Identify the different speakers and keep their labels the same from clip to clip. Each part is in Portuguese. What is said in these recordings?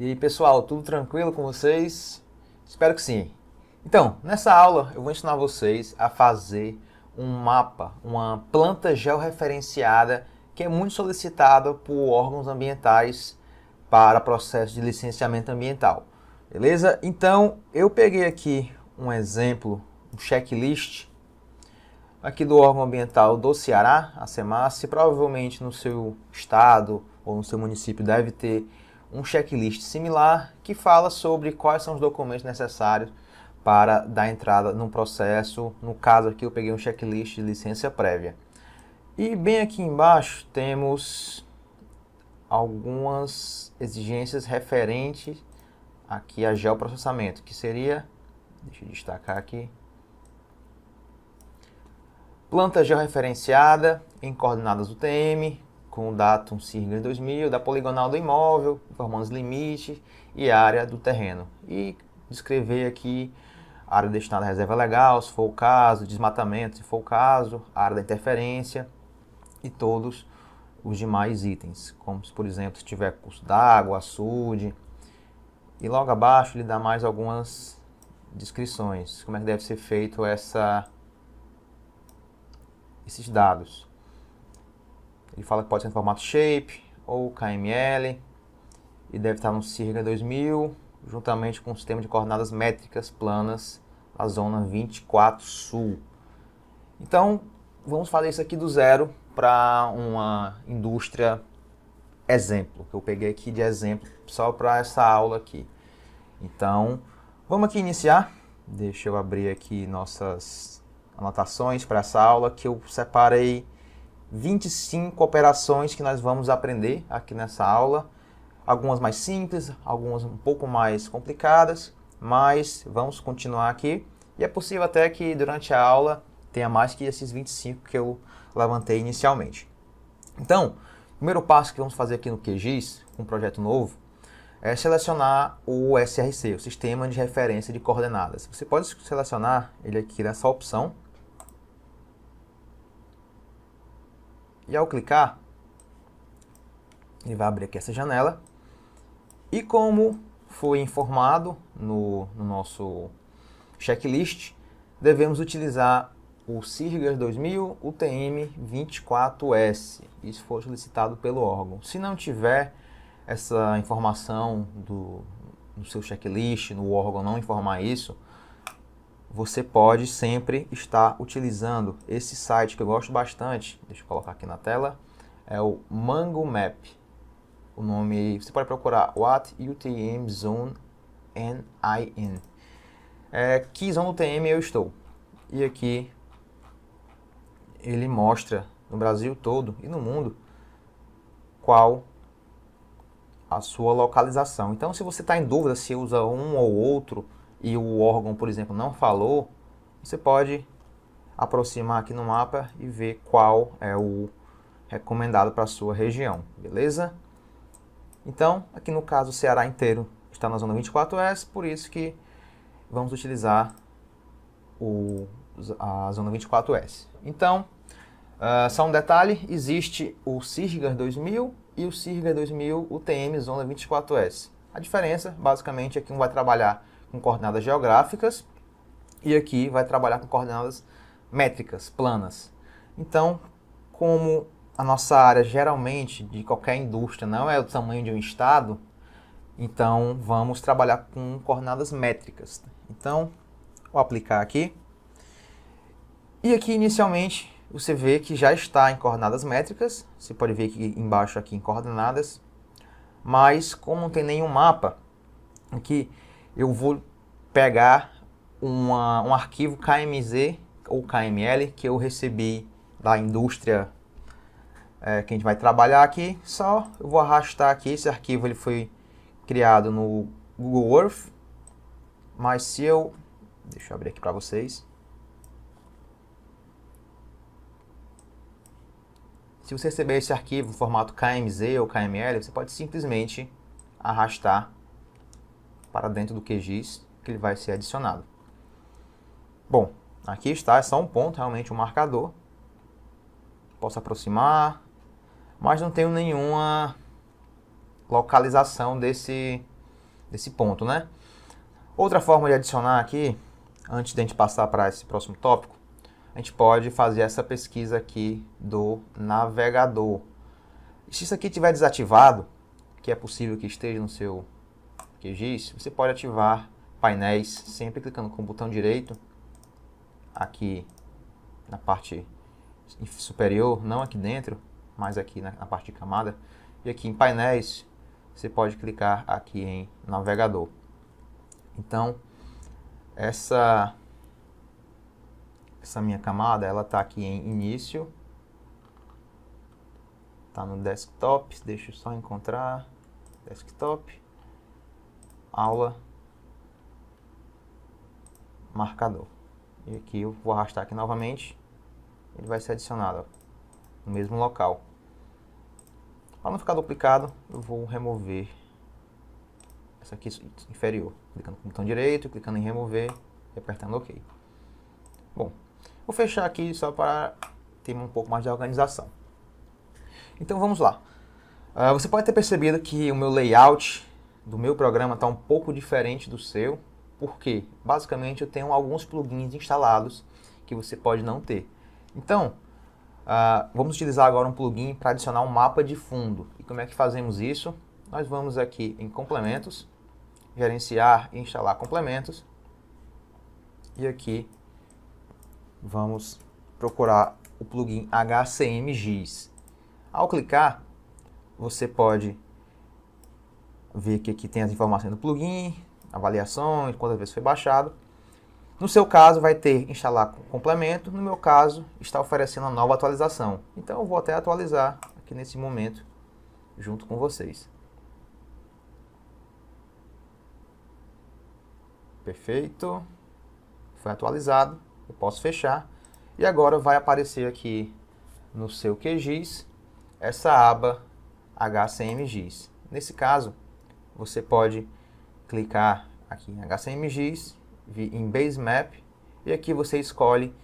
Speaker 1: E aí, pessoal, tudo tranquilo com vocês? Espero que sim. Então, nessa aula eu vou ensinar vocês a fazer um mapa, uma planta georreferenciada que é muito solicitada por órgãos ambientais para processo de licenciamento ambiental. Beleza? Então, eu peguei aqui um exemplo, um checklist aqui do órgão ambiental do Ceará, a SEMASSE. Provavelmente no seu estado ou no seu município deve ter um checklist similar que fala sobre quais são os documentos necessários para dar entrada num processo. No caso aqui eu peguei um checklist de licença prévia. E bem aqui embaixo temos algumas exigências referentes aqui a geoprocessamento, que seria, deixa eu destacar aqui, planta georreferenciada em coordenadas UTM, com o datum SIRGAS 2000, da poligonal do imóvel, informando os limites e área do terreno. E descrever aqui a área destinada à reserva legal, se for o caso, desmatamento, se for o caso, a área da interferência e todos os demais itens, como por exemplo se tiver curso d'água, açude. E logo abaixo ele dá mais algumas descrições, como é que deve ser feito esses dados. Ele fala que pode ser em formato shape ou KML e deve estar no SIRGAS 2000, juntamente com o sistema de coordenadas métricas planas da zona 24 Sul. Então, vamos fazer isso aqui do zero para uma indústria exemplo, que eu peguei aqui de exemplo só para essa aula aqui. Então, vamos aqui iniciar. Deixa eu abrir aqui nossas anotações para essa aula, que eu separei 25 operações que nós vamos aprender aqui nessa aula. Algumas mais simples, algumas um pouco mais complicadas, mas vamos continuar aqui. E é possível até que durante a aula tenha mais que esses 25 que eu levantei inicialmente. Então, o primeiro passo que vamos fazer aqui no QGIS, um projeto novo, é selecionar o SRC, o Sistema de Referência de Coordenadas. Você pode selecionar ele aqui nessa opção. E ao clicar, ele vai abrir aqui essa janela. E como foi informado no nosso checklist, devemos utilizar o SIRGAS 2000 UTM 24S. Isso foi solicitado pelo órgão. Se não tiver essa informação no seu checklist, no órgão não informar isso, você pode sempre estar utilizando esse site que eu gosto bastante. Deixa eu colocar aqui na tela. É o Mango Map. O nome, você pode procurar What UTM Zone NIN. Que zona UTM eu estou. E aqui ele mostra no Brasil todo e no mundo qual a sua localização. Então, se você está em dúvida se usa um ou outro e o órgão, por exemplo, não falou, você pode aproximar aqui no mapa e ver qual é o recomendado para a sua região, beleza? Então, aqui no caso, o Ceará inteiro está na zona 24S, por isso que vamos utilizar a zona 24S. Então, só um detalhe, existe o SIRGAS 2000 e o SIRGAS 2000 UTM zona 24S. A diferença, basicamente, é que um vai trabalhar com coordenadas geográficas e aqui vai trabalhar com coordenadas métricas, planas. Então, como a nossa área geralmente de qualquer indústria não é o tamanho de um estado, então vamos trabalhar com coordenadas métricas. Então, vou aplicar aqui. E aqui inicialmente você vê que já está em coordenadas métricas. Você pode ver aqui embaixo aqui em coordenadas. Mas como não tem nenhum mapa, aqui eu vou pegar um arquivo KMZ ou KML que eu recebi da indústria que a gente vai trabalhar aqui. Só eu vou arrastar aqui. Esse arquivo ele foi criado no Google Earth. Mas se eu... Deixa eu abrir aqui para vocês. Se você receber esse arquivo em formato KMZ ou KML, você pode simplesmente arrastar para dentro do QGIS, que ele vai ser adicionado. Bom, aqui está, é só um ponto, realmente um marcador. Posso aproximar, mas não tenho nenhuma localização desse desse ponto, né? Outra forma de adicionar aqui, antes de a gente passar para esse próximo tópico, a gente pode fazer essa pesquisa aqui do navegador. Se isso aqui estiver desativado, que é possível que esteja no seu QGIS, você pode ativar painéis sempre clicando com o botão direito aqui na parte superior, não aqui dentro, mas aqui na parte de camada. E aqui em painéis, você pode clicar aqui em navegador. Então, essa minha camada, ela está aqui em início. Está no desktop, deixa eu só encontrar. Desktop, aula, marcador. E aqui eu vou arrastar aqui novamente. Ele vai ser adicionado, ó, no mesmo local. Para não ficar duplicado, eu vou remover essa aqui inferior. Clicando com o botão direito, clicando em remover e apertando OK. Bom, vou fechar aqui só para ter um pouco mais de organização. Então vamos lá. Você pode ter percebido que o meu layout do meu programa está um pouco diferente do seu. Por quê? Basicamente eu tenho alguns plugins instalados que você pode não ter. Então, vamos utilizar agora um plugin para adicionar um mapa de fundo. E como é que fazemos isso? Nós vamos aqui em complementos, gerenciar e instalar complementos. E aqui vamos procurar o plugin HCMGIS. Ao clicar, você pode ver que aqui tem as informações do plugin, avaliações, quantas vezes foi baixado. No seu caso, vai ter instalar complemento. No meu caso, está oferecendo uma nova atualização. Então, eu vou até atualizar aqui nesse momento, junto com vocês. Perfeito. Foi atualizado. Eu posso fechar. E agora vai aparecer aqui no seu QGIS essa aba HCMGIS. Nesse caso, você pode clicar aqui em HCMGIS, vir em Base Map, e aqui você escolhe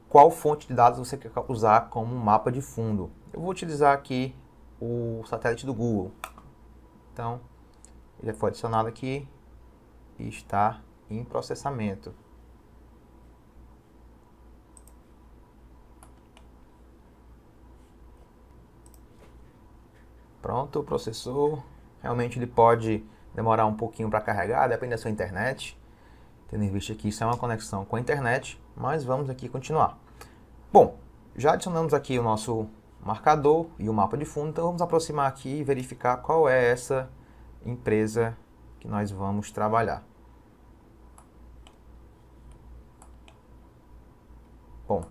Speaker 1: qual fonte de dados você quer usar como mapa de fundo. Eu vou utilizar aqui o satélite do Google. Então, ele foi adicionado aqui e está em processamento. Pronto, processou. Realmente ele pode demorar um pouquinho para carregar, depende da sua internet. Tendo em vista que isso é uma conexão com a internet, mas vamos aqui continuar. Bom, já adicionamos aqui o nosso marcador e o mapa de fundo, então vamos aproximar aqui e verificar qual é essa empresa que nós vamos trabalhar. Bom,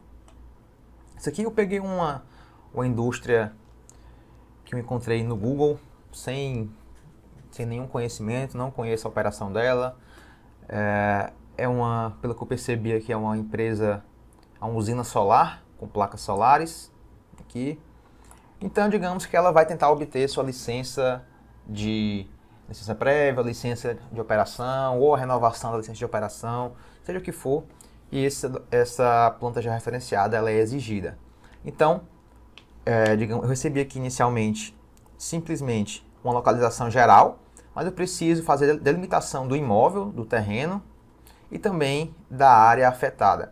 Speaker 1: isso aqui eu peguei uma indústria que eu encontrei no Google, sem nenhum conhecimento, não conheço a operação dela. Pelo que eu percebi aqui, é uma empresa, uma usina solar, com placas solares, aqui. Então, digamos que ela vai tentar obter sua licença prévia, licença de operação, ou a renovação da licença de operação, seja o que for, e essa planta já referenciada, ela é exigida. Então, digamos, eu recebi aqui inicialmente, simplesmente, uma localização geral, mas eu preciso fazer a delimitação do imóvel, do terreno, e também da área afetada.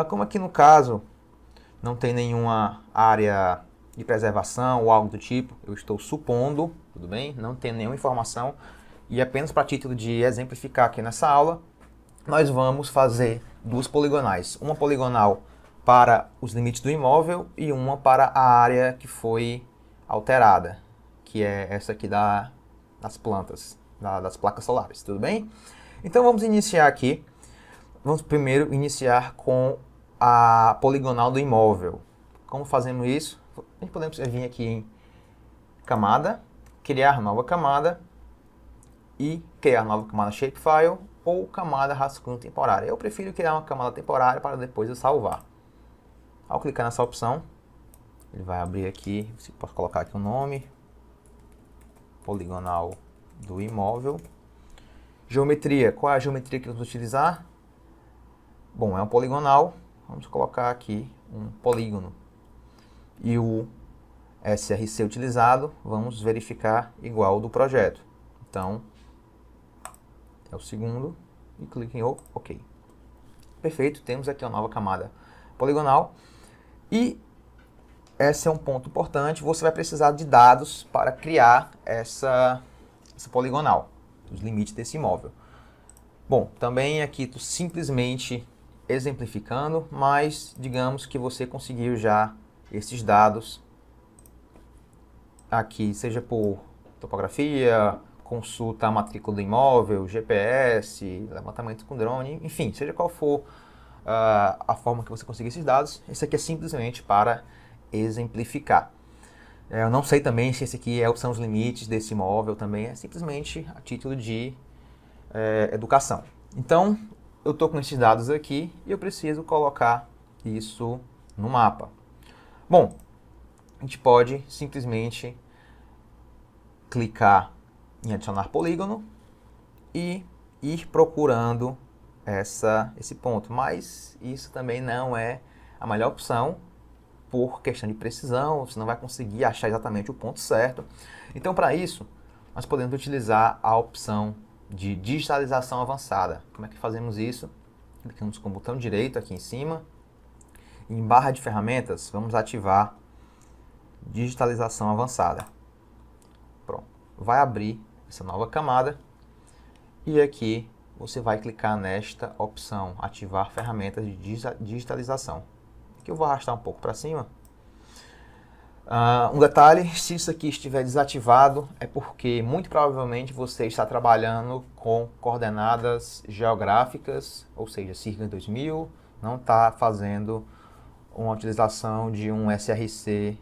Speaker 1: Como aqui no caso não tem nenhuma área de preservação ou algo do tipo, eu estou supondo, tudo bem? Não tem nenhuma informação, e apenas para título de exemplificar aqui nessa aula, nós vamos fazer duas poligonais. Uma poligonal para os limites do imóvel e uma para a área que foi alterada, que é essa aqui das plantas, das placas solares, tudo bem? Então vamos iniciar aqui. Vamos primeiro iniciar com a poligonal do imóvel. Como fazemos isso? A gente podemos vir aqui em camada, criar nova camada e criar nova camada shapefile ou camada rascunho temporária. Eu prefiro criar uma camada temporária para depois eu salvar. Ao clicar nessa opção, ele vai abrir aqui, você pode colocar aqui o nome, poligonal do imóvel. Geometria, qual é a geometria que vamos utilizar? Bom, é um poligonal, vamos colocar aqui um polígono. E o SRC utilizado, vamos verificar igual ao do projeto. Então, É o segundo. E clique em OK. Perfeito, temos aqui uma nova camada poligonal. E esse é um ponto importante, você vai precisar de dados para criar essa poligonal, os limites desse imóvel. Bom, também aqui estou simplesmente exemplificando, mas digamos que você conseguiu já esses dados aqui, seja por topografia, consulta a matrícula do imóvel, GPS, levantamento com drone, enfim, seja qual for a forma que você conseguir esses dados, esse aqui é simplesmente para exemplificar. Eu não sei também se esse aqui são os limites desse imóvel também, é simplesmente a título de educação. Então, eu estou com esses dados aqui e eu preciso colocar isso no mapa. Bom, a gente pode simplesmente clicar em adicionar polígono e ir procurando esse ponto, mas isso também não é a melhor opção por questão de precisão, você não vai conseguir achar exatamente o ponto certo. Então, para isso, nós podemos utilizar a opção de digitalização avançada. Como é que fazemos isso? Clicamos com o botão direito aqui em cima, em barra de ferramentas, vamos ativar digitalização avançada. Pronto, vai abrir essa nova camada e aqui você vai clicar nesta opção, ativar ferramentas de digitalização. Aqui eu vou arrastar um pouco para cima. Um detalhe, se isso aqui estiver desativado, é porque muito provavelmente você está trabalhando com coordenadas geográficas, ou seja, Circa 2000, não está fazendo uma utilização de um SRC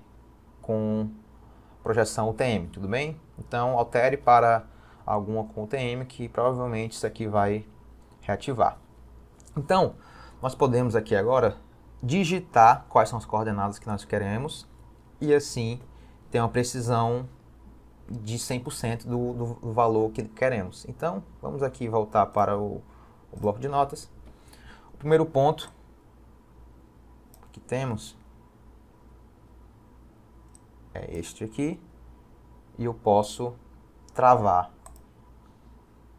Speaker 1: com projeção UTM, tudo bem? Então, altere para alguma com UTM que provavelmente isso aqui vai reativar. Então, nós podemos aqui agora digitar quais são as coordenadas que nós queremos e assim ter uma precisão de 100% do valor que queremos. Então, vamos aqui voltar para o bloco de notas. O primeiro ponto que temos é este aqui e eu posso travar.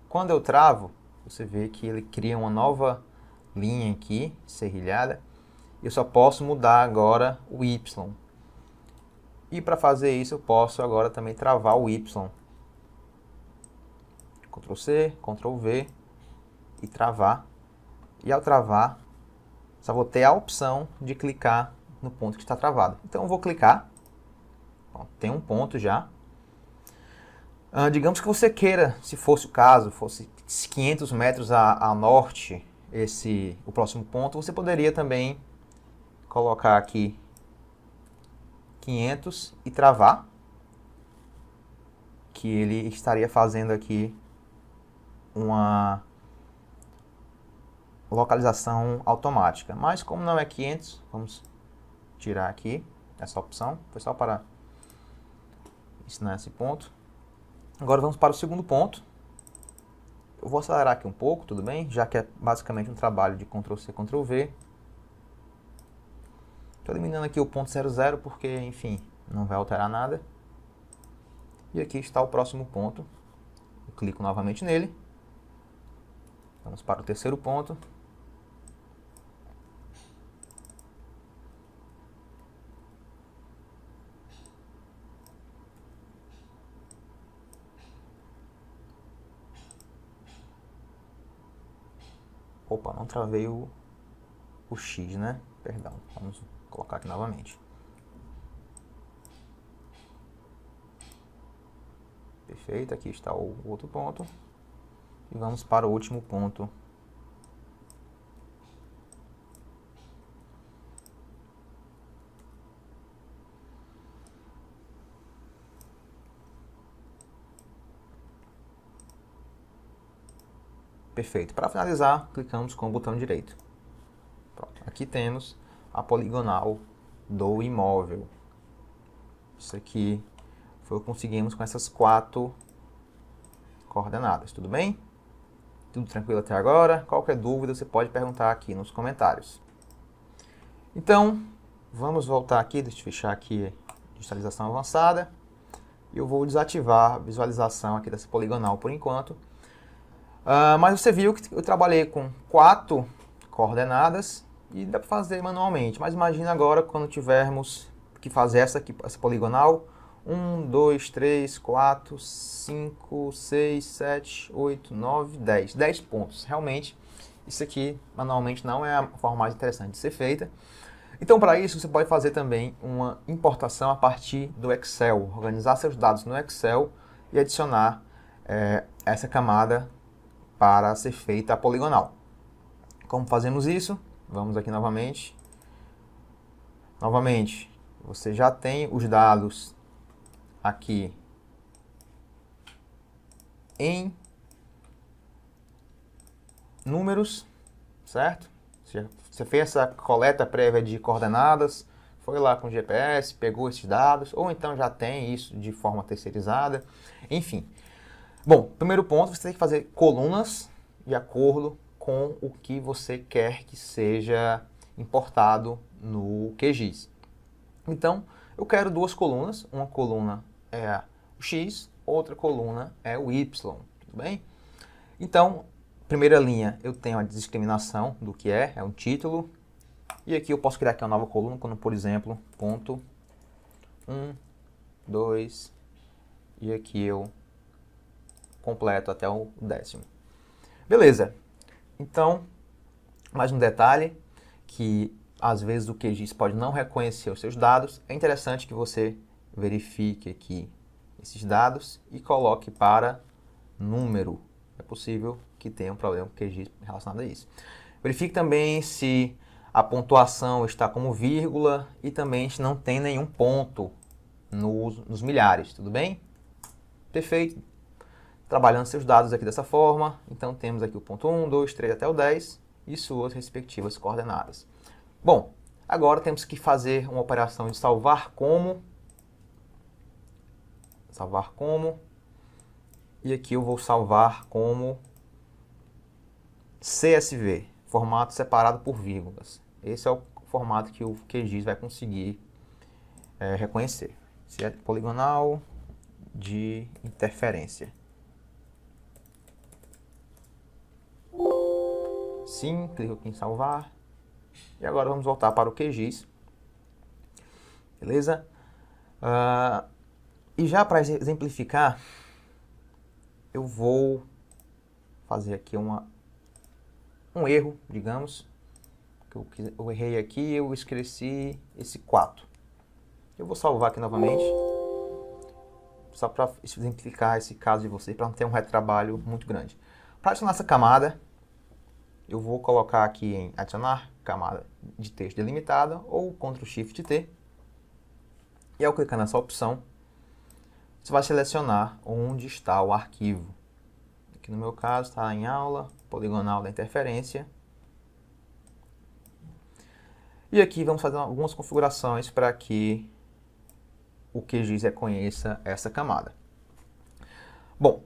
Speaker 1: Quando eu travo, você vê que ele cria uma nova linha aqui, serrilhada. Eu só posso mudar agora o Y. E para fazer isso, eu posso agora também travar o Y. Ctrl C, Ctrl V e travar. E ao travar, só vou ter a opção de clicar no ponto que está travado. Então eu vou clicar. Pronto, tem um ponto já. Digamos que você queira, se fosse o caso, fosse 500 metros a norte, o próximo ponto, você poderia também colocar aqui 500 e travar, que ele estaria fazendo aqui uma localização automática. Mas como não é 500, vamos tirar aqui essa opção, foi só para ensinar esse ponto. Agora vamos para o segundo ponto. Eu vou acelerar aqui um pouco, tudo bem? Já que é basicamente um trabalho de Ctrl C, Ctrl V. Estou eliminando aqui o ponto 00 porque, enfim, não vai alterar nada. E aqui está o próximo ponto. Eu clico novamente nele. Vamos para o terceiro ponto. Opa, não travei o X, né? Perdão, vamos colocar aqui novamente. Perfeito, aqui está o outro ponto. E vamos para o último ponto. Perfeito. Para finalizar, clicamos com o botão direito. Pronto. Aqui temos a poligonal do imóvel. Isso aqui foi o que conseguimos com essas 4 coordenadas. Tudo bem? Tudo tranquilo até agora? Qualquer dúvida você pode perguntar aqui nos comentários. Então, vamos voltar aqui, deixa eu fechar aqui a digitalização avançada. E eu vou desativar a visualização aqui dessa poligonal por enquanto. Mas você viu que eu trabalhei com 4 coordenadas e dá para fazer manualmente. Mas imagina agora quando tivermos que fazer essa poligonal. 1, 2, 3, 4, 5, 6, 7, 8, 9, 10. 10 pontos. Realmente, isso aqui manualmente não é a forma mais interessante de ser feita. Então, para isso, você pode fazer também uma importação a partir do Excel. Organizar seus dados no Excel e adicionar essa camada para ser feita a poligonal. Como fazemos isso? Vamos aqui novamente. Novamente, você já tem os dados aqui em números, certo? Você fez essa coleta prévia de coordenadas, foi lá com o GPS, pegou esses dados, ou então já tem isso de forma terceirizada, enfim. Bom, primeiro ponto, você tem que fazer colunas de acordo com o que você quer que seja importado no QGIS. Então, eu quero 2 colunas, uma coluna é o X, outra coluna é o Y, tudo bem? Então, primeira linha, eu tenho a discriminação do que é um título, e aqui eu posso criar aqui uma nova coluna, como por exemplo, ponto 1, 2, e aqui eu completo até o 10º. Beleza. Então, mais um detalhe, que às vezes o QGIS pode não reconhecer os seus dados. É interessante que você verifique aqui esses dados e coloque para número. É possível que tenha um problema com o QGIS relacionado a isso. Verifique também se a pontuação está como vírgula e também se não tem nenhum ponto nos milhares, tudo bem? Perfeito. Trabalhando seus dados aqui dessa forma, então temos aqui o ponto 1, 2, 3 até o 10 e suas respectivas coordenadas. Bom, agora temos que fazer uma operação de salvar como, e aqui eu vou salvar como CSV, formato separado por vírgulas. Esse é o formato que o QGIS vai conseguir reconhecer. Se é poligonal de interferência. Sim, clico aqui em salvar. E agora vamos voltar para o QGIS. Beleza? E já para exemplificar, eu vou fazer aqui um erro, digamos. Eu errei aqui, eu esqueci esse 4. Eu vou salvar aqui novamente, só para exemplificar esse caso de vocês, para não ter um retrabalho muito grande. Para adicionar essa camada, eu vou colocar aqui em adicionar camada de texto delimitada ou Ctrl Shift T. E ao clicar nessa opção, você vai selecionar onde está o arquivo. Aqui no meu caso está em aula, poligonal da interferência. E aqui vamos fazer algumas configurações para que o QGIS reconheça essa camada. Bom,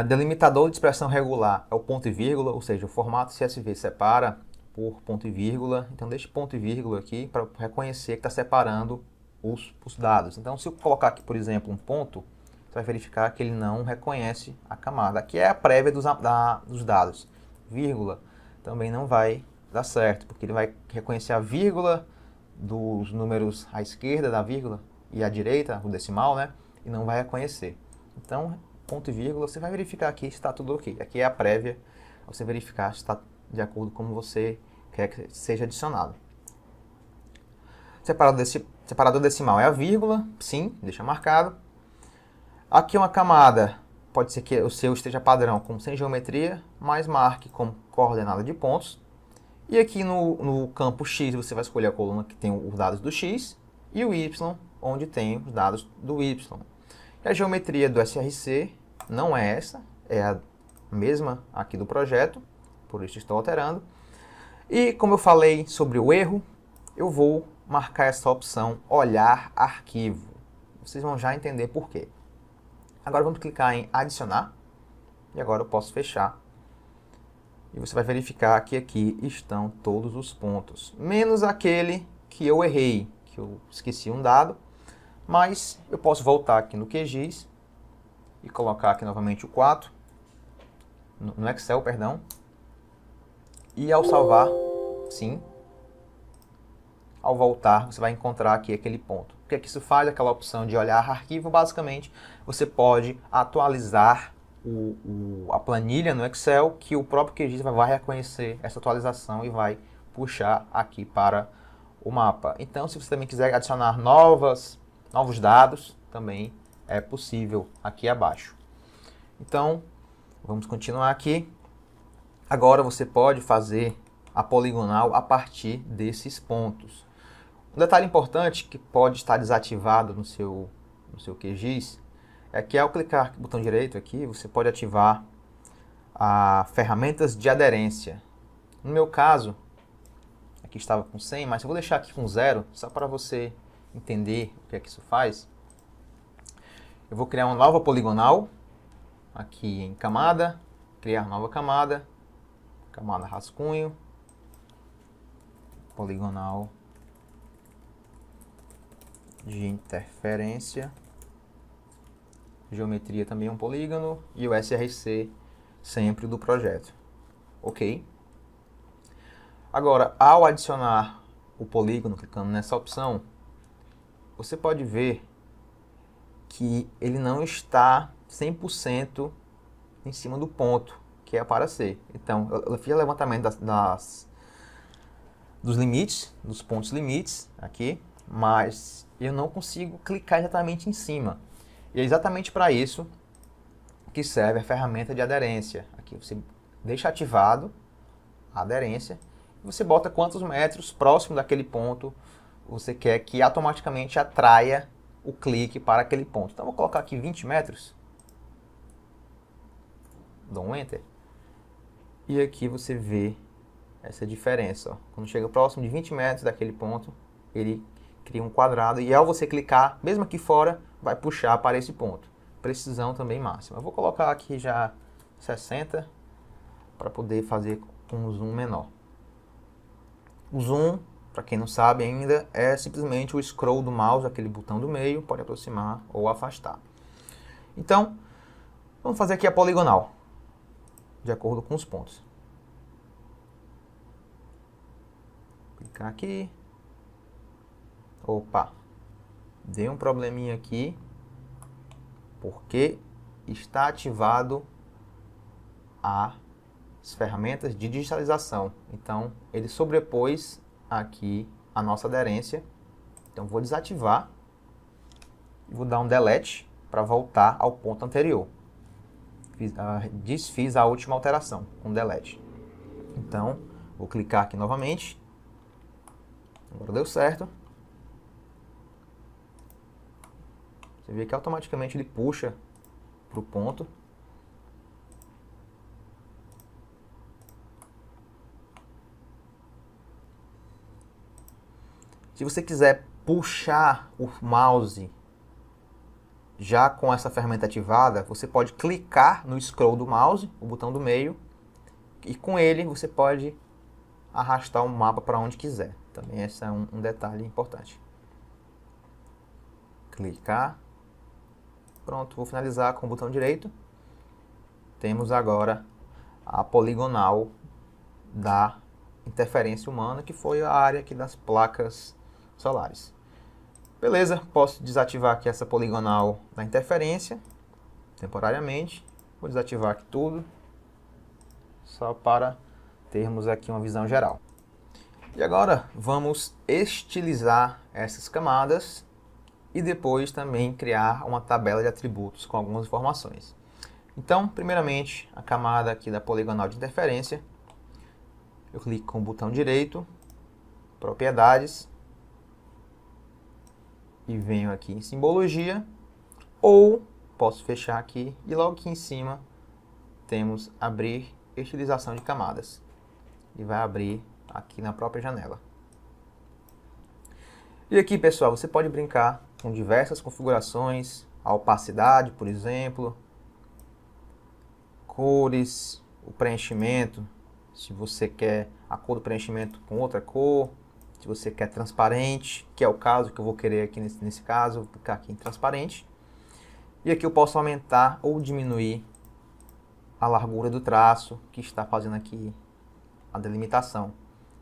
Speaker 1: delimitador de expressão regular é o ponto e vírgula, ou seja, o formato CSV separa por ponto e vírgula. Então, deixe ponto e vírgula aqui para reconhecer que está separando os dados. Então, se eu colocar aqui, por exemplo, um ponto, você vai verificar que ele não reconhece a camada. Aqui é a prévia dos dados. Vírgula também não vai dar certo, porque ele vai reconhecer a vírgula dos números à esquerda da vírgula e à direita, o decimal, né? E não vai reconhecer. Então, ponto e vírgula, você vai verificar aqui se está tudo ok. Aqui é a prévia, você verificar se está de acordo com como você quer que seja adicionado. Separador decimal é a vírgula, sim, deixa marcado. Aqui uma camada, pode ser que o seu esteja padrão como sem geometria, mas marque como coordenada de pontos. E aqui no campo X você vai escolher a coluna que tem os dados do X e o Y, onde tem os dados do Y. E a geometria do SRC não é essa, é a mesma aqui do projeto, por isso estou alterando. E como eu falei sobre o erro, eu vou marcar essa opção olhar arquivo. Vocês vão já entender por quê. Agora vamos clicar em adicionar e agora eu posso fechar. E você vai verificar que aqui estão todos os pontos, menos aquele que eu errei, que eu esqueci um dado. Mas eu posso voltar aqui no QGIS e colocar aqui novamente o 4 no Excel, perdão. E ao salvar, sim, ao voltar, você vai encontrar aqui aquele ponto. O que é que isso faz? Aquela opção de olhar arquivo, basicamente, você pode atualizar a planilha no Excel, que o próprio QGIS vai reconhecer essa atualização e vai puxar aqui para o mapa. Então, se você também quiser adicionar novos dados, também é possível aqui abaixo. Então, vamos continuar aqui. Agora você pode fazer a poligonal a partir desses pontos. Um detalhe importante que pode estar desativado no seu QGIS é que ao clicar no botão direito aqui, você pode ativar a ferramentas de aderência. No meu caso, aqui estava com 100, mas eu vou deixar aqui com 0, só para você entender o que é que isso faz. Eu vou criar uma nova poligonal, aqui em camada, criar nova camada, camada rascunho, poligonal de interferência, geometria também é um polígono e o SRC sempre do projeto. Ok? Agora, ao adicionar o polígono, clicando nessa opção, você pode ver que ele não está 100% em cima do ponto que é para ser. Então, eu fiz o levantamento dos limites, dos pontos limites aqui, mas eu não consigo clicar exatamente em cima. E é exatamente para isso que serve a ferramenta de aderência. Aqui você deixa ativado a aderência e você bota quantos metros próximo daquele ponto você quer que automaticamente atraia o clique para aquele ponto. Então, vou colocar aqui 20 metros. Dou um Enter. E aqui você vê essa diferença. Ó. Quando chega próximo de 20 metros daquele ponto, ele cria um quadrado. E ao você clicar, mesmo aqui fora, vai puxar para esse ponto. Precisão também máxima. Eu vou colocar aqui já 60 para poder fazer com um zoom menor. O zoom, para quem não sabe ainda, é simplesmente o scroll do mouse, aquele botão do meio, pode aproximar ou afastar. Então, vamos fazer aqui a poligonal, de acordo com os pontos. Clicar aqui. Opa, deu um probleminha aqui, porque está ativado as ferramentas de digitalização. Então, ele sobrepôs aqui a nossa aderência. Então, vou desativar e vou dar um delete para voltar ao ponto anterior. Desfiz a última alteração com delete. Então, vou clicar aqui novamente. Agora deu certo. Você vê que automaticamente ele puxa para o ponto. Se você quiser puxar o mouse já com essa ferramenta ativada, você pode clicar no scroll do mouse, o botão do meio, e com ele você pode arrastar o mapa para onde quiser. Também esse é um detalhe importante. Clicar. Pronto, vou finalizar com o botão direito. Temos agora a poligonal da interferência humana, que foi a área aqui das placas solares. Beleza, posso desativar aqui essa poligonal da interferência, temporariamente. Vou desativar aqui tudo, só para termos aqui uma visão geral. E agora vamos estilizar essas camadas e depois também criar uma tabela de atributos com algumas informações. Então, primeiramente, a camada aqui da poligonal de interferência, eu clico com o botão direito, propriedades, e venho aqui em simbologia, ou posso fechar aqui e logo aqui em cima temos abrir estilização de camadas. E vai abrir aqui na própria janela. E aqui, pessoal, você pode brincar com diversas configurações, a opacidade, por exemplo, cores, o preenchimento, se você quer a cor do preenchimento com outra cor, se você quer transparente, que é o caso que eu vou querer aqui nesse caso, vou clicar aqui em transparente. E aqui eu posso aumentar ou diminuir a largura do traço que está fazendo aqui a delimitação.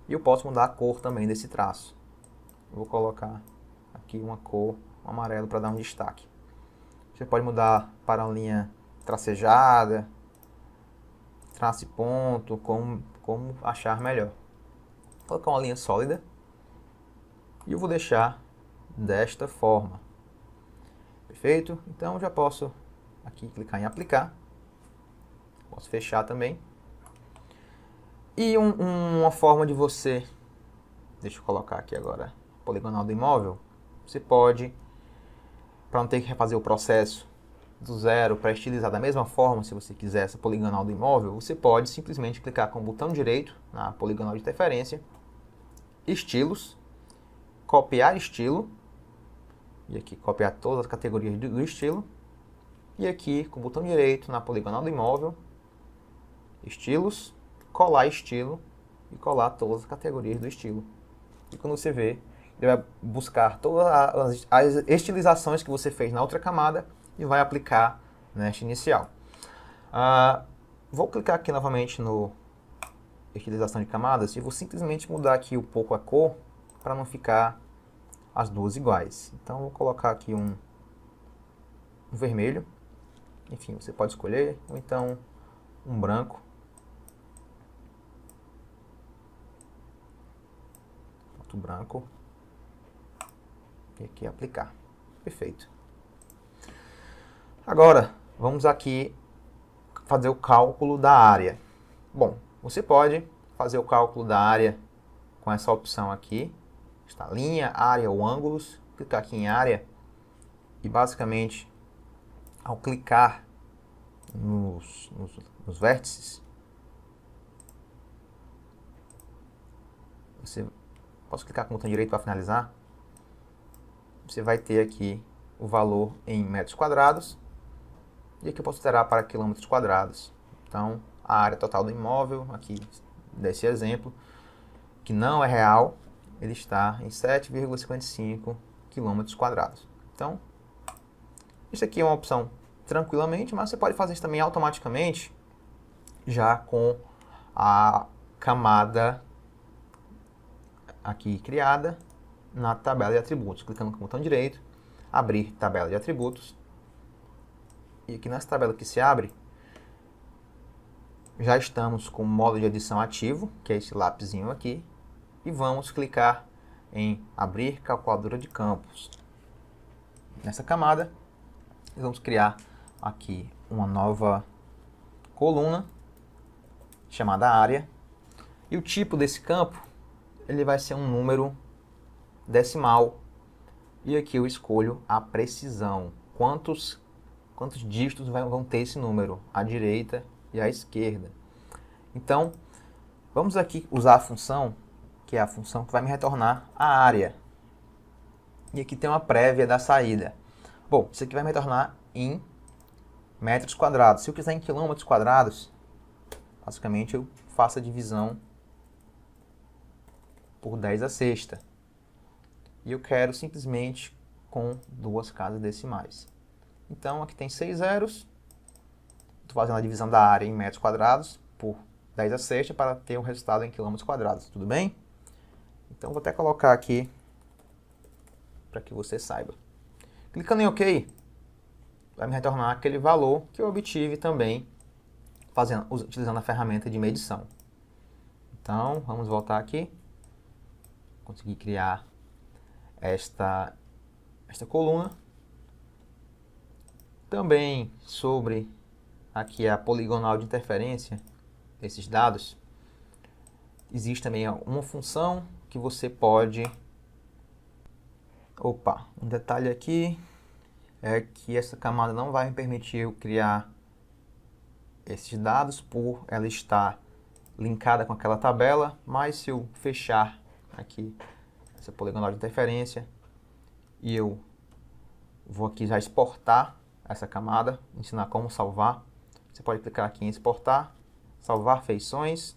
Speaker 1: E eu posso mudar a cor também desse traço. Eu vou colocar aqui uma cor amarelo para dar um destaque. Você pode mudar para uma linha tracejada, traço e ponto, como achar melhor. Vou colocar uma linha sólida e eu vou deixar desta forma. Perfeito? Então já posso aqui clicar em aplicar. Posso fechar também. E uma forma de você, deixa eu colocar aqui agora, poligonal do imóvel, você pode, para não ter que refazer o processo do zero para estilizar da mesma forma, se você quiser essa poligonal do imóvel, você pode simplesmente clicar com o botão direito na poligonal de interferência, estilos, copiar estilo, e aqui copiar todas as categorias do estilo, e aqui com o botão direito na poligonal do imóvel, estilos, colar estilo e colar todas as categorias do estilo. E quando você vê, ele vai buscar todas as estilizações que você fez na outra camada e vai aplicar nesta inicial. Vou clicar aqui novamente no estilização de camadas e vou simplesmente mudar aqui um pouco a cor para não ficar as duas iguais. Então vou colocar aqui um vermelho, enfim, você pode escolher, ou então um branco. Branco e aqui aplicar. Perfeito. Agora vamos aqui fazer o cálculo da área. Bom, você pode fazer o cálculo da área com essa opção aqui, está linha, área ou ângulos, clicar aqui em área e basicamente ao clicar nos vértices, posso clicar com o botão direito para finalizar. Você vai ter aqui o valor em metros quadrados. E aqui eu posso alterar para quilômetros quadrados. Então, a área total do imóvel, aqui desse exemplo, que não é real, ele está em 7,55 quilômetros quadrados. Então, isso aqui é uma opção tranquilamente, mas você pode fazer isso também automaticamente, já com a camada aqui criada na tabela de atributos, clicando com o botão direito, abrir tabela de atributos, e aqui nessa tabela que se abre, já estamos com o modo de edição ativo, que é esse lapisinho aqui, e vamos clicar em abrir calculadora de campos. Nessa camada, vamos criar aqui uma nova coluna, chamada área, e o tipo desse campo ele vai ser um número decimal. E aqui eu escolho a precisão. Quantos dígitos vão ter esse número? À direita e à esquerda. Então, vamos aqui usar a função, que é a função que vai me retornar a área. E aqui tem uma prévia da saída. Bom, isso aqui vai me retornar em metros quadrados. Se eu quiser em quilômetros quadrados, basicamente eu faço a divisão por 10 à sexta. E eu quero simplesmente com duas casas decimais. Então aqui tem 6 zeros. Estou fazendo a divisão da área em metros quadrados por 10 à sexta para ter um resultado em quilômetros quadrados. Tudo bem? Então vou até colocar aqui para que você saiba. Clicando em OK, vai me retornar aquele valor que eu obtive também utilizando a ferramenta de medição. Então vamos voltar aqui. Consegui criar esta coluna. Também sobre aqui a poligonal de interferência desses dados, existe também uma função que você pode... um detalhe aqui é que essa camada não vai me permitir eu criar esses dados por ela estar linkada com aquela tabela, mas se eu fechar aqui essa poligonal de interferência e eu vou aqui já exportar essa camada, ensinar como salvar, você pode clicar aqui em exportar, salvar feições.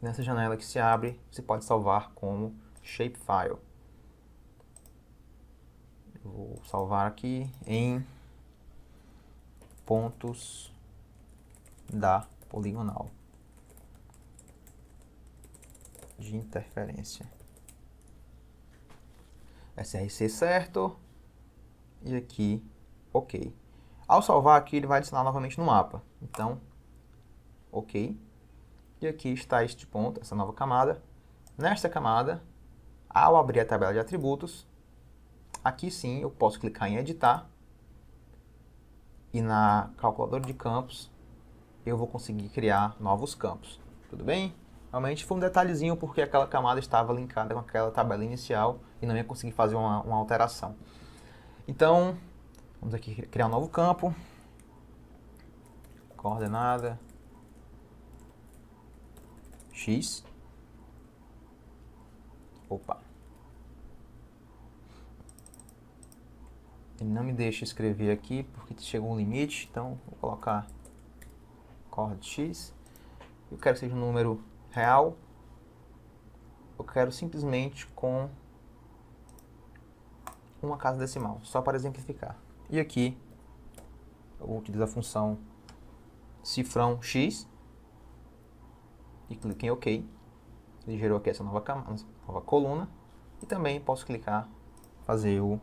Speaker 1: Nessa janela que se abre, você pode salvar como shapefile. Eu vou salvar aqui em pontos da poligonal de interferência. SRC certo. E aqui, ok. Ao salvar aqui, ele vai adicionar novamente no mapa. Então, ok. E aqui está este ponto, essa nova camada. Nesta camada, ao abrir a tabela de atributos, aqui sim eu posso clicar em editar. E na calculadora de campos, eu vou conseguir criar novos campos. Tudo bem? Realmente foi um detalhezinho porque aquela camada estava linkada com aquela tabela inicial e não ia conseguir fazer uma alteração. Então, vamos aqui criar um novo campo. Coordenada X. Opa. Ele não me deixa escrever aqui porque chegou um limite, então vou colocar coord X. Eu quero que seja um número real. Eu quero simplesmente com uma casa decimal, só para exemplificar. E aqui eu utilizo a função cifrão X e clico em OK. Ele gerou aqui essa nova coluna. E também posso clicar, fazer o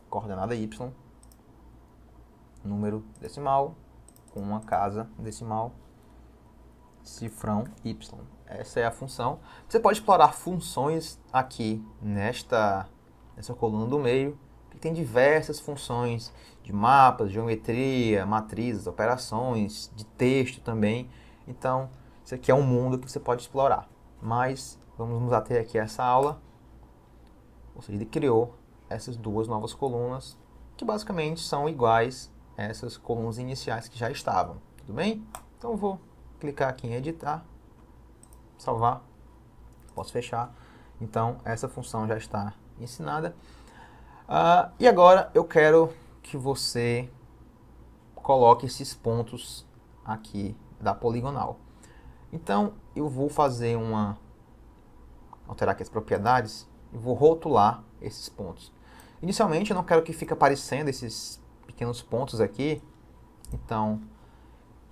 Speaker 1: coordenada Y, número decimal, com uma casa decimal, cifrão Y. Essa é a função. Você pode explorar funções aqui nessa coluna do meio, que tem diversas funções de mapas, geometria, matrizes, operações, de texto também. Então, isso aqui é um mundo que você pode explorar. Mas vamos nos ater aqui a essa aula. Ou seja, ele criou essas duas novas colunas, que basicamente são iguais a essas colunas iniciais que já estavam. Tudo bem? Então eu vou clicar aqui em editar, salvar, posso fechar. Então essa função já está ensinada. E agora eu quero que você coloque esses pontos aqui da poligonal. Então eu vou fazer alterar aqui as propriedades e vou rotular esses pontos. Inicialmente eu não quero que fique aparecendo esses pequenos pontos aqui, então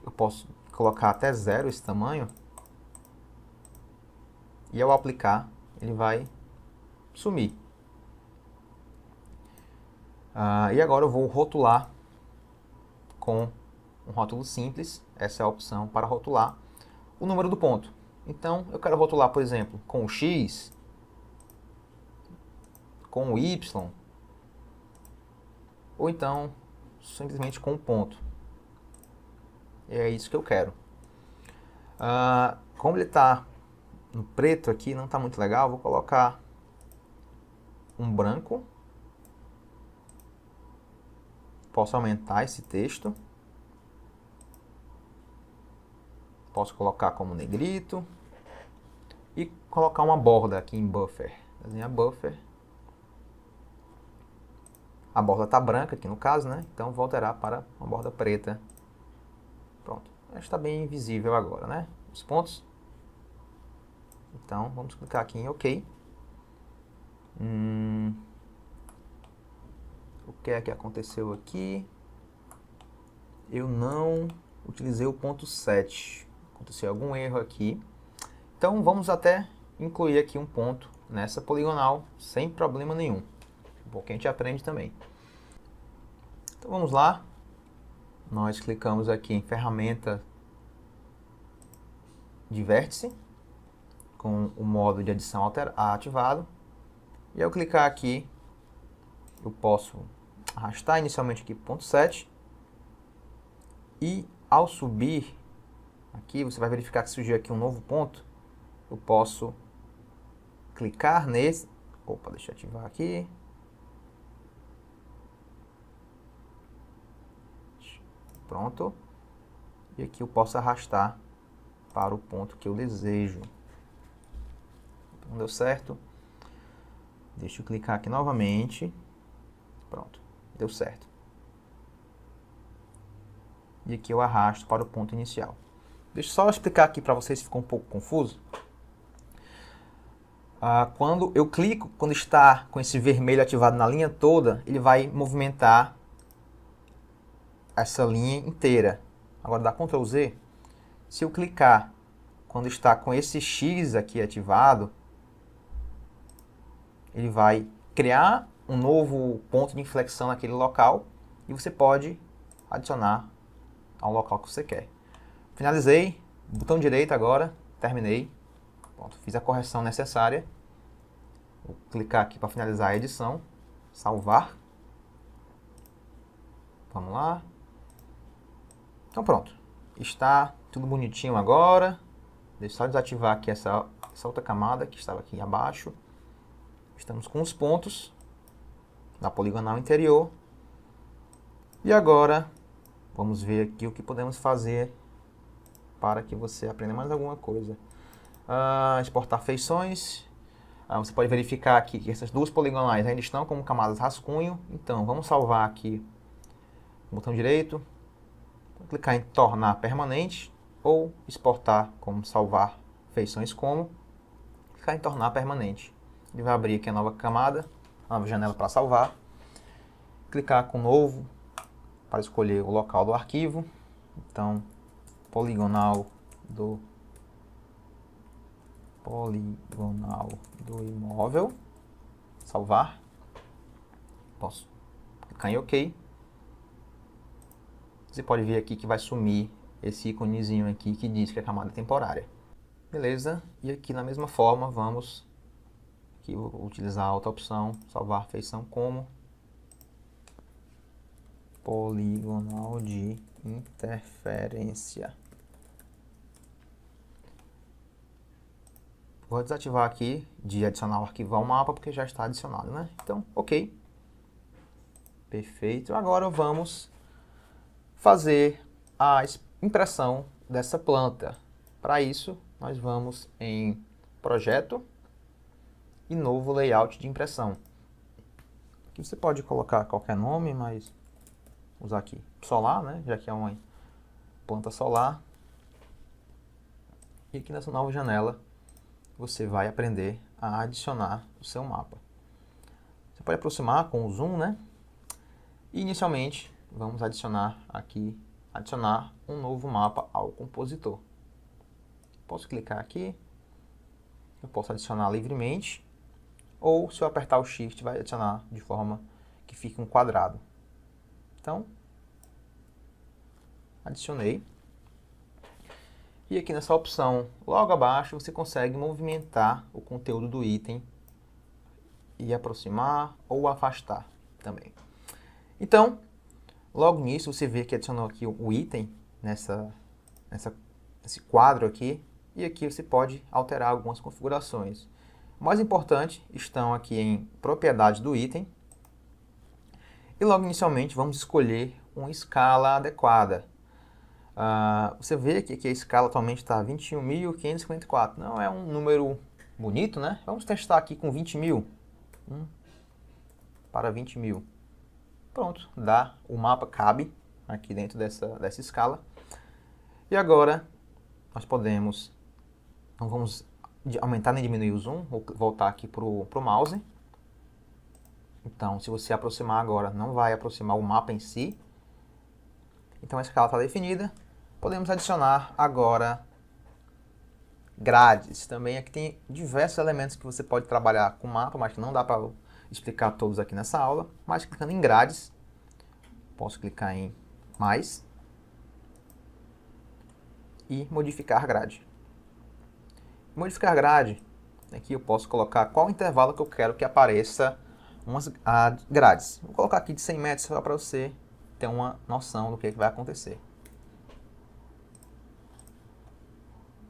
Speaker 1: eu posso colocar até 0 esse tamanho, e ao aplicar ele vai sumir. E agora eu vou rotular com um rótulo simples, essa é a opção para rotular o número do ponto. Então eu quero rotular, por exemplo, com o X, com o Y, ou então simplesmente com um ponto. É isso que eu quero. Como ele está no preto aqui, não está muito legal, vou colocar um branco. Posso aumentar esse texto. Posso colocar como negrito. E colocar uma borda aqui em buffer. Desenhar buffer. A borda está branca aqui no caso, né? Então vou alterar para uma borda preta. Pronto. Está bem visível agora, né? Os pontos. Então vamos clicar aqui em OK. O que é que aconteceu aqui? Eu não utilizei o ponto 7. Aconteceu algum erro aqui. Então vamos até incluir aqui um ponto nessa poligonal sem problema nenhum. Um pouquinho a gente aprende também. Então vamos lá. Nós clicamos aqui em ferramenta de vértice, com o modo de adição ativado. E ao clicar aqui, eu posso arrastar inicialmente aqui ponto 7. E ao subir, aqui você vai verificar que surgiu aqui um novo ponto. Eu posso clicar nesse. Opa, deixa eu ativar aqui. Pronto. E aqui eu posso arrastar para o ponto que eu desejo. Não deu certo. Deixa eu clicar aqui novamente. Pronto, deu certo. E aqui eu arrasto para o ponto inicial. Deixa eu só explicar aqui para vocês se ficou um pouco confuso. Quando eu clico, quando está com esse vermelho ativado na linha toda, ele vai movimentar essa linha inteira. Agora dá Ctrl Z. Se eu clicar quando está com esse X aqui ativado, ele vai criar um novo ponto de inflexão naquele local e você pode adicionar ao local que você quer. Finalizei, botão direito agora, terminei. Pronto, fiz a correção necessária. Vou clicar aqui para finalizar a edição, salvar. Vamos lá. Então pronto, está tudo bonitinho agora. Deixa eu só desativar aqui essa outra camada que estava aqui abaixo. Estamos com os pontos da poligonal interior. E agora, vamos ver aqui o que podemos fazer para que você aprenda mais alguma coisa. Exportar feições. Você pode verificar aqui que essas duas poligonais ainda estão como camadas rascunho. Então, vamos salvar aqui. Botão direito. Vou clicar em tornar permanente. Ou exportar como salvar feições como. Clicar em tornar permanente. Ele vai abrir aqui a nova camada, a nova janela para salvar. Clicar com novo para escolher o local do arquivo. Então, poligonal do imóvel. Salvar. Posso clicar em OK. Você pode ver aqui que vai sumir esse íconezinho aqui que diz que é camada temporária. Beleza? E aqui na mesma forma vamos aqui utilizar a outra opção, salvar feição como poligonal de interferência. Vou desativar aqui de adicionar o arquivo ao mapa, porque já está adicionado, né? Então, OK. Perfeito. Agora vamos fazer a impressão dessa planta. Para isso, nós vamos em Projeto e Novo Layout de Impressão. Aqui você pode colocar qualquer nome, mas vou usar aqui solar, né? Já que é uma planta solar. E aqui nessa nova janela, você vai aprender a adicionar o seu mapa. Você pode aproximar com o zoom, né? E inicialmente, vamos adicionar aqui, adicionar um novo mapa ao compositor. Posso clicar aqui, eu posso adicionar livremente, ou se eu apertar o Shift, vai adicionar de forma que fique um quadrado. Então, adicionei. E aqui nessa opção, logo abaixo, você consegue movimentar o conteúdo do item e aproximar ou afastar também. Então, logo nisso, você vê que adicionou aqui o item nesse quadro aqui. E aqui você pode alterar algumas configurações. O mais importante estão aqui em propriedades do item. E logo inicialmente vamos escolher uma escala adequada. Você vê aqui que a escala atualmente está 21.554. Não é um número bonito, né? Vamos testar aqui com 20.000. Para 20.000. Pronto, o mapa cabe aqui dentro dessa escala. E agora nós podemos, não vamos aumentar nem diminuir o zoom, vou voltar aqui para o mouse. Então, se você aproximar agora, não vai aproximar o mapa em si. Então a escala está definida. Podemos adicionar agora grades. Também aqui tem diversos elementos que você pode trabalhar com o mapa, mas que não dá para explicar todos aqui nessa aula. Mas clicando em grades, posso clicar em mais e modificar grade. Modificar grade, aqui eu posso colocar qual intervalo que eu quero que apareça umas grades. Vou colocar aqui de 100 metros só para você ter uma noção do que vai acontecer.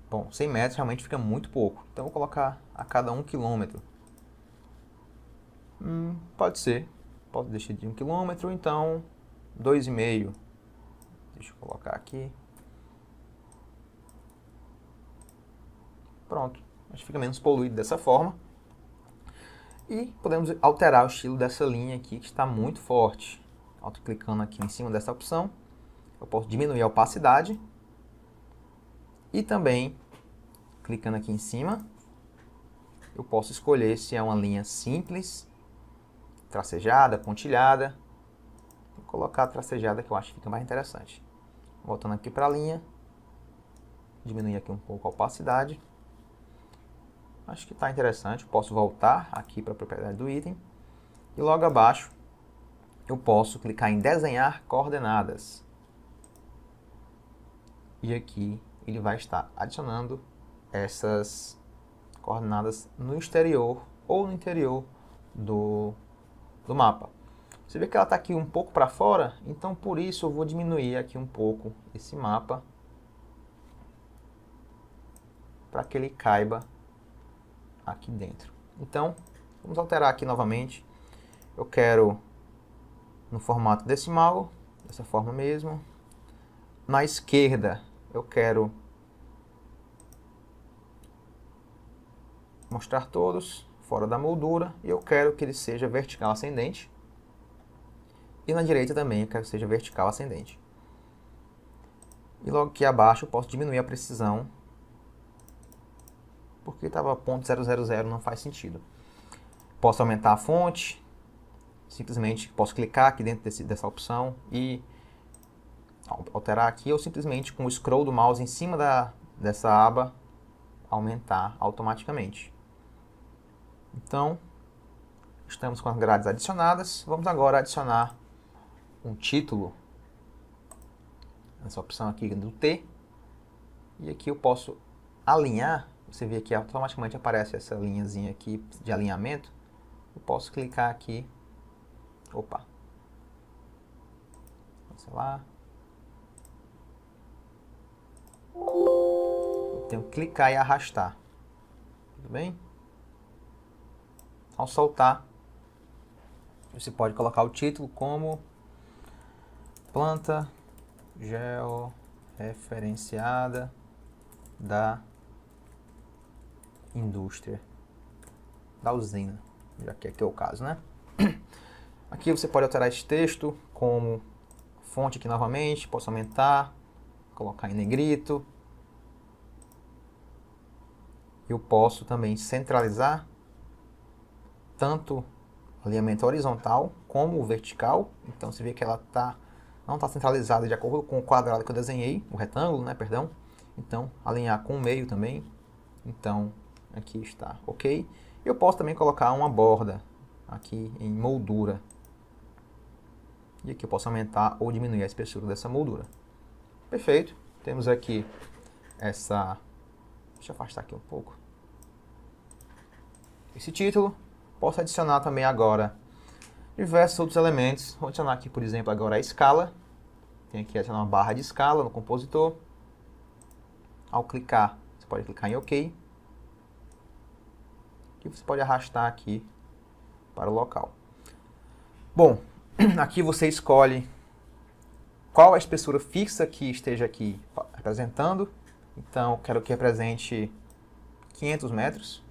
Speaker 1: Bom, 100 metros realmente fica muito pouco, então vou colocar a cada 1 quilômetro. Pode ser, posso deixar de 1 quilômetro, então 2,5. Deixa eu colocar aqui. Pronto, acho que fica menos poluído dessa forma. E podemos alterar o estilo dessa linha aqui, que está muito forte. Clicando aqui em cima dessa opção, eu posso diminuir a opacidade. E também, clicando aqui em cima, eu posso escolher se é uma linha simples, tracejada, pontilhada. Vou colocar a tracejada que eu acho que fica mais interessante. Voltando aqui para a linha. Diminuir aqui um pouco a opacidade. Acho que está interessante. Posso voltar aqui para a propriedade do item. E logo abaixo eu posso clicar em desenhar coordenadas. E aqui ele vai estar adicionando essas coordenadas no exterior ou no interior do mapa. Você vê que ela está aqui um pouco para fora, então por isso eu vou diminuir aqui um pouco esse mapa para que ele caiba aqui dentro. Então, vamos alterar aqui novamente. Eu quero no formato decimal, dessa forma mesmo. Na esquerda, eu quero mostrar todos fora da moldura e eu quero que ele seja vertical ascendente. E na direita também eu quero que seja vertical ascendente. E logo aqui abaixo eu posso diminuir a precisão, porque estava .000, não faz sentido. Posso aumentar a fonte, simplesmente posso clicar aqui dentro dessa opção e alterar aqui, ou simplesmente com o scroll do mouse em cima dessa aba, aumentar automaticamente. Então, estamos com as grades adicionadas. Vamos agora adicionar um título, essa opção aqui do T, e aqui eu posso alinhar. Você vê que automaticamente aparece essa linhazinha aqui de alinhamento. Eu posso clicar aqui, sei lá, eu tenho que clicar e arrastar, tudo bem? Ao soltar, você pode colocar o título como planta georreferenciada da indústria, da usina, já que aqui é o caso, né? Aqui você pode alterar esse texto como fonte aqui novamente, posso aumentar, colocar em negrito. Eu posso também centralizar tanto o alinhamento horizontal como o vertical. Então você vê que ela não está centralizada de acordo com o quadrado que eu desenhei, o retângulo, né, perdão. Então alinhar com o meio também. Então aqui está ok. Eu posso também colocar uma borda aqui em moldura. E aqui eu posso aumentar ou diminuir a espessura dessa moldura. Perfeito. Temos aqui essa... Deixa eu afastar aqui um pouco. Esse título. Posso adicionar também agora diversos outros elementos. Vou adicionar aqui, por exemplo, agora a escala. Tem aqui adicionar uma barra de escala no compositor. Ao clicar, você pode clicar em OK. E você pode arrastar aqui para o local. Bom, aqui você escolhe qual a espessura fixa que esteja aqui representando. Então, eu quero que represente 500 metros.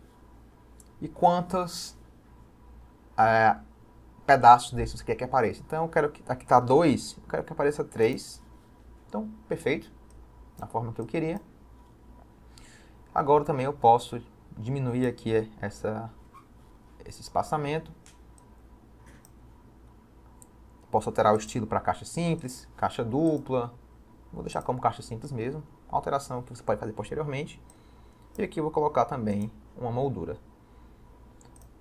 Speaker 1: E quantos pedaços desses você quer que apareça. Então, eu quero que aqui está 2, eu quero que apareça 3. Então, perfeito. Da forma que eu queria. Agora também eu posso diminuir aqui esse espaçamento. Posso alterar o estilo para caixa simples, caixa dupla. Vou deixar como caixa simples mesmo. Alteração que você pode fazer posteriormente. E aqui eu vou colocar também uma moldura.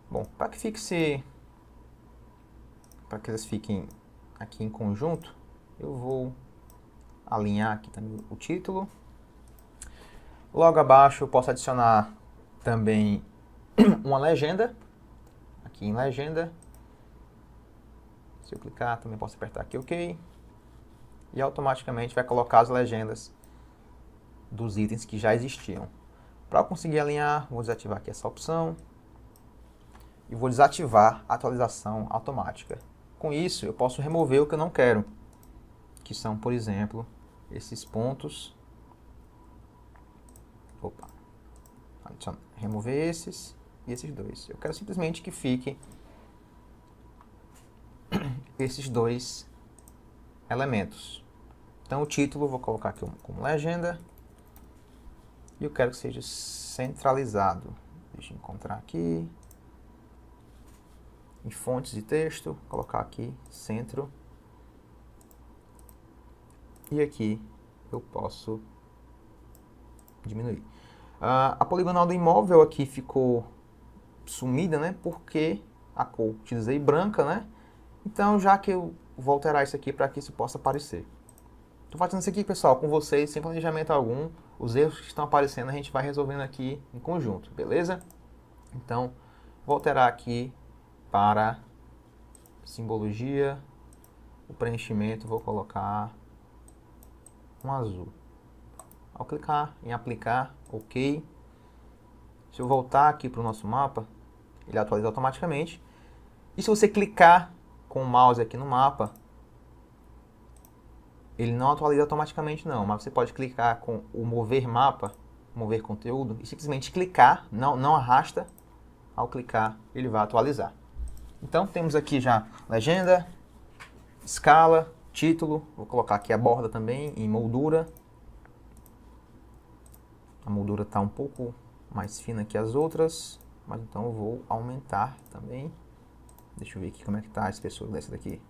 Speaker 1: Bom, para que eles fiquem aqui em conjunto, eu vou alinhar aqui também o título. Logo abaixo eu posso adicionar também uma legenda. Aqui em legenda. Se eu clicar, também posso apertar aqui OK. E automaticamente vai colocar as legendas dos itens que já existiam. Para conseguir alinhar, vou desativar aqui essa opção. E vou desativar a atualização automática. Com isso, eu posso remover o que eu não quero. Que são, por exemplo, esses pontos. Remover esses e esses dois. Eu quero simplesmente que fique esses dois elementos. Então o título eu vou colocar aqui como legenda. E eu quero que seja centralizado. Deixa eu encontrar aqui. Em fontes de texto, colocar aqui centro. E aqui eu posso diminuir. A poligonal do imóvel aqui ficou sumida, né? Porque a cor utilizei branca, né? Então, já que eu vou alterar isso aqui para que isso possa aparecer. Estou fazendo isso aqui, pessoal, com vocês, sem planejamento algum. Os erros que estão aparecendo a gente vai resolvendo aqui em conjunto, beleza? Então, vou alterar aqui para simbologia, o preenchimento, vou colocar um azul. Ao clicar em aplicar, OK. Se eu voltar aqui para o nosso mapa, ele atualiza automaticamente. E se você clicar com o mouse aqui no mapa, ele não atualiza automaticamente não, mas você pode clicar com o mover mapa, mover conteúdo, e simplesmente clicar, não arrasta. Ao clicar, ele vai atualizar. Então, temos aqui já legenda, escala, título. Vou colocar aqui a borda também em moldura. A moldura está um pouco mais fina que as outras, mas então eu vou aumentar também. Deixa eu ver aqui como é que está a espessura dessa daqui.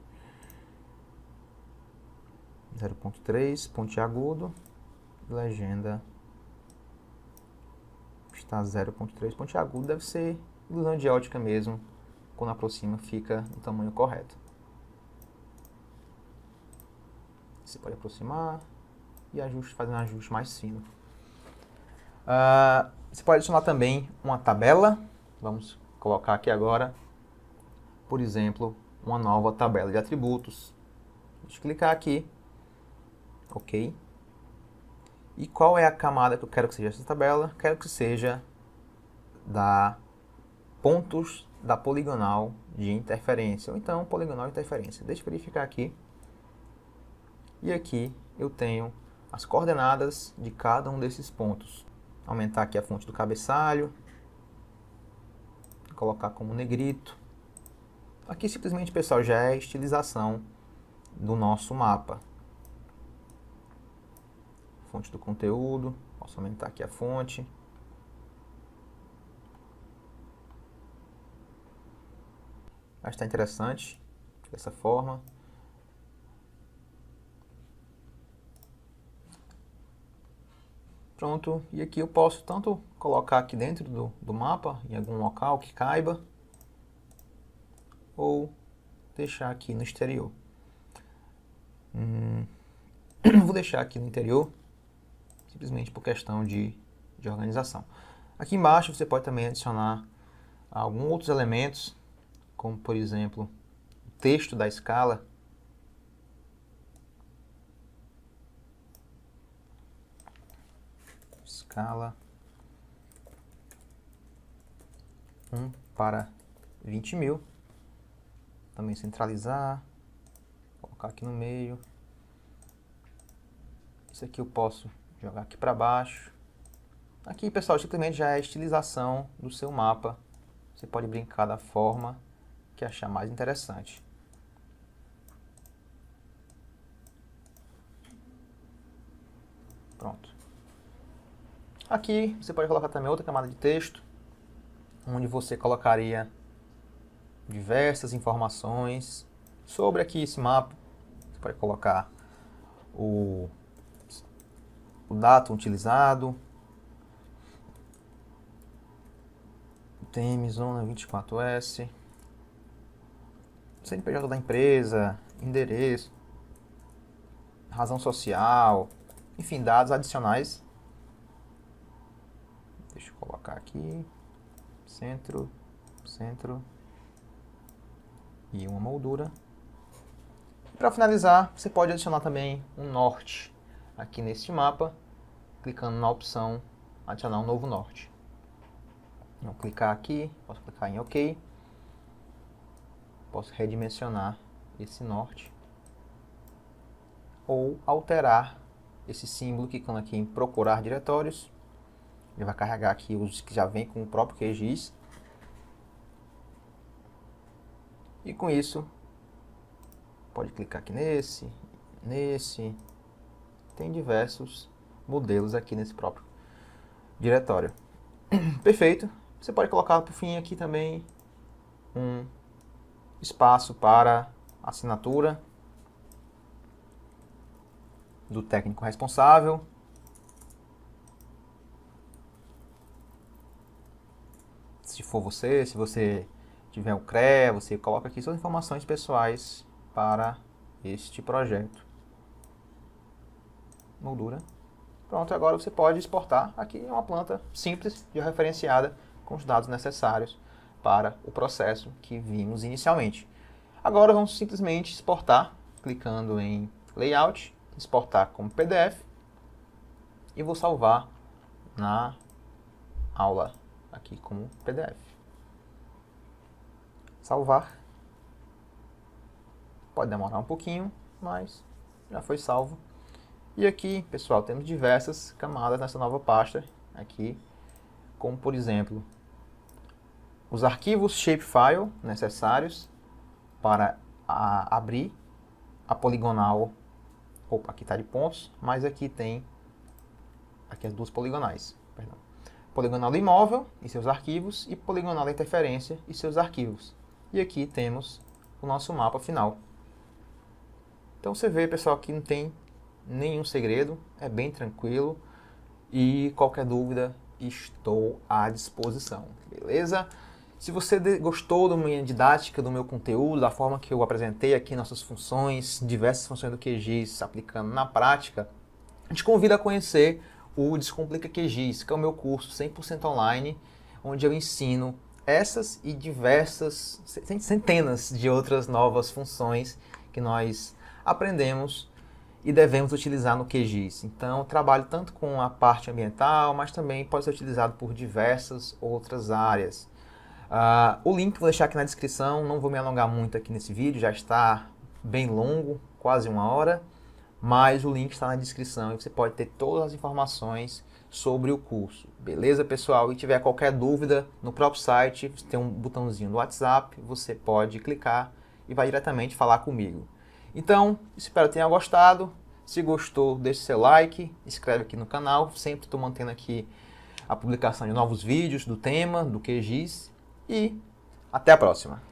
Speaker 1: 0.3, pontiagudo, legenda está 0.3, pontiagudo, deve ser ilusão de ótica mesmo, quando aproxima fica no tamanho correto. Você pode aproximar e fazer um ajuste mais fino. Você pode adicionar também uma tabela, vamos colocar aqui agora, por exemplo, uma nova tabela de atributos. Deixa eu clicar aqui. OK. E qual é a camada que eu quero que seja essa tabela? Quero que seja da pontos da poligonal de interferência, ou então poligonal de interferência. Deixa eu verificar aqui. E aqui eu tenho as coordenadas de cada um desses pontos. Aumentar aqui a fonte do cabeçalho. Colocar como negrito. Aqui simplesmente, pessoal, já é a estilização do nosso mapa. Fonte do conteúdo, posso aumentar aqui a fonte. Acho que está interessante dessa forma. Pronto, e aqui eu posso tanto colocar aqui dentro do mapa, em algum local que caiba, ou deixar aqui no exterior. Vou deixar aqui no interior, simplesmente por questão de organização. Aqui embaixo você pode também adicionar alguns outros elementos, como por exemplo, o texto da escala. Escala 1 para 20.000. Também centralizar, colocar aqui no meio. Isso aqui eu posso jogar aqui para baixo. Aqui, pessoal, simplesmente já é a estilização do seu mapa. Você pode brincar da forma que achar mais interessante. Pronto. Aqui você pode colocar também outra camada de texto, onde você colocaria diversas informações sobre aqui esse mapa. Você pode colocar o datum utilizado, TM Zona 24S, CNPJ da empresa, endereço, razão social, enfim, dados adicionais. Deixa eu colocar aqui, centro e uma moldura. Para finalizar, você pode adicionar também um norte aqui neste mapa, clicando na opção adicionar um novo norte. Vou clicar aqui, posso clicar em OK. Posso redimensionar esse norte ou alterar esse símbolo, clicando aqui em procurar diretórios. Ele vai carregar aqui os que já vem com o próprio QGIS. E com isso, pode clicar aqui nesse. Tem diversos modelos aqui nesse próprio diretório. Perfeito. Você pode colocar por fim aqui também um espaço para assinatura. do técnico responsável. Se for você, se você tiver o CREA, você coloca aqui suas informações pessoais para este projeto. Moldura. Pronto, agora você pode exportar. Aqui é uma planta simples, georreferenciada, com os dados necessários para o processo que vimos inicialmente. Agora vamos simplesmente exportar, clicando em Layout, exportar como PDF, e vou salvar na aula, aqui como PDF. Salvar. Pode demorar um pouquinho, mas já foi salvo. E aqui, pessoal, temos diversas camadas nessa nova pasta aqui, como por exemplo, os arquivos shapefile necessários para abrir a poligonal. Opa, aqui está de pontos, mas aqui tem aqui as duas poligonais. Perdão. Poligonal do imóvel e seus arquivos e poligonal da interferência e seus arquivos. E aqui temos o nosso mapa final. Então você vê, pessoal, que não tem nenhum segredo, é bem tranquilo e qualquer dúvida estou à disposição, beleza? Se você gostou da minha didática, do meu conteúdo, da forma que eu apresentei aqui nossas funções, diversas funções do QGIS aplicando na prática, eu te convido a conhecer o Descomplica QGIS, que é o meu curso 100% online, onde eu ensino essas e diversas, centenas de outras novas funções que nós aprendemos e devemos utilizar no QGIS. Então, eu trabalho tanto com a parte ambiental, mas também pode ser utilizado por diversas outras áreas. O link vou deixar aqui na descrição, não vou me alongar muito aqui nesse vídeo, já está bem longo, quase 1 hora, mas o link está na descrição e você pode ter todas as informações sobre o curso. Beleza, pessoal? E tiver qualquer dúvida, no próprio site tem um botãozinho do WhatsApp, você pode clicar e vai diretamente falar comigo. Então, espero que tenha gostado. Se gostou, deixe seu like, inscreve aqui no canal. Sempre estou mantendo aqui a publicação de novos vídeos do tema, do QGIS. E até a próxima.